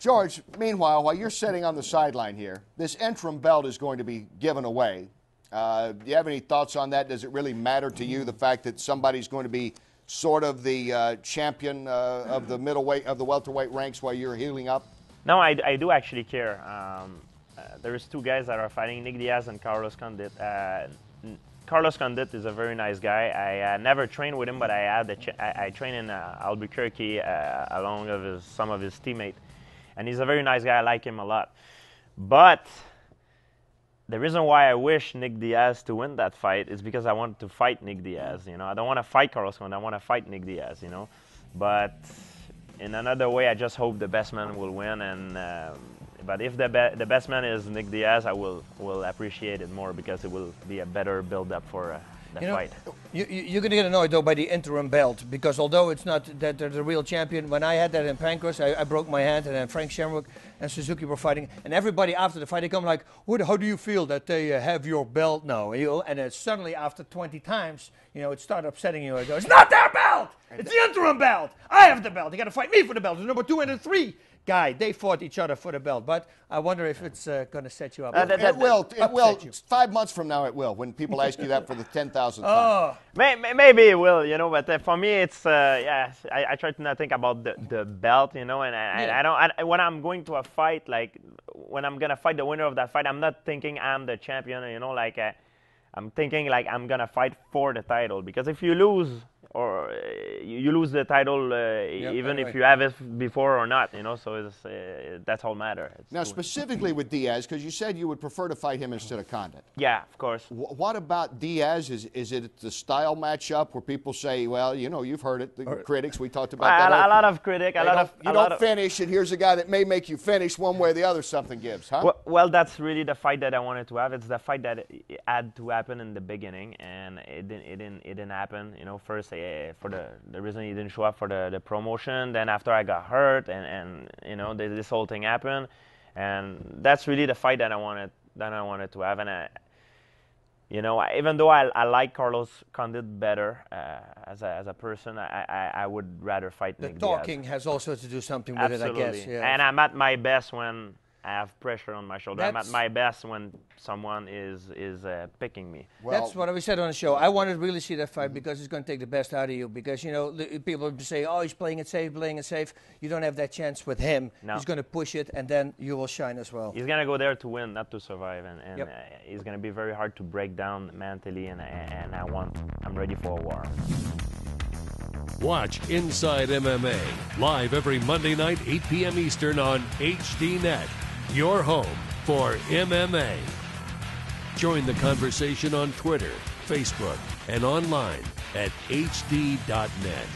George, meanwhile, while you're sitting on the sideline here, this interim belt is going to be given away. Do you have any thoughts on that? Does it really matter to you, the fact that somebody's going to be sort of the champion of the middleweight, of the welterweight ranks while you're healing up? No, I do actually care. There's two guys that are fighting, Nick Diaz and Carlos Condit. Carlos Condit is a very nice guy. I never trained with him, but I trained in Albuquerque along with some of his teammates. And he's a very nice guy. I like him a lot. But the reason why I wish Nick Diaz to win that fight is because I want to fight Nick Diaz. You know, I don't want to fight Carlos Condit. I want to fight Nick Diaz. You know, but in another way, I just hope the best man will win. And but if the best man is Nick Diaz, I will appreciate it more because it will be a better build-up for the fight. You're going to get annoyed, though, by the interim belt, because although it's not that they're the real champion, when I had that in Pancras, I broke my hand, and then Frank Shamrock and Suzuki were fighting, and everybody after the fight, they come like, how do you feel that they have your belt now? And then suddenly, after 20 times, it started upsetting you. I go, it's not their belt! It's the interim belt! I have the belt! You got to fight me for the belt. There's number 2 and 3 guy. They fought each other for the belt, but I wonder if it's going to set you up. It will. 5 months from now, it will. When people ask you that for the 10,000th time. Maybe it will, But for me, it's I try to not think about the belt, and I don't. When I'm going to a fight, like when I'm gonna fight the winner of that fight, I'm not thinking I'm the champion, I'm thinking like I'm gonna fight for the title, because if you lose, or you lose the title, even if you have it before or not, so it's, that's all matter. Now, specifically with Diaz, because you said you would prefer to fight him instead of Condit. Yeah, of course. What about Diaz? Is it the style matchup where people say, well, you've heard it, the critics, we talked about that. A lot of critics. You don't finish, and here's a guy that may make you finish one way or the other, something gives, huh? Well, that's really the fight that I wanted to have. It's the fight that had to happen in the beginning, and it didn't happen. First, for the reason he didn't show up for the promotion. Then after I got hurt, and this whole thing happened, and that's really the fight that I wanted to have. And even though I like Carlos Condit better as a person, I would rather fight Nick Diaz. The talking has also to do something with it, I guess. Yeah. And I'm at my best when I have pressure on my shoulder. I'm at my best when someone is picking me. Well, that's what we said on the show. I wanted to really see that fight because it's going to take the best out of you. Because, people say, oh, he's playing it safe. You don't have that chance with him. No. He's going to push it, and then you will shine as well. He's going to go there to win, not to survive. And it's going to be very hard to break down mentally, and I'm ready for a war. Watch Inside MMA, live every Monday night, 8 p.m. Eastern on HDNet. Your home for MMA. Join the conversation on Twitter, Facebook, and online at hd.net.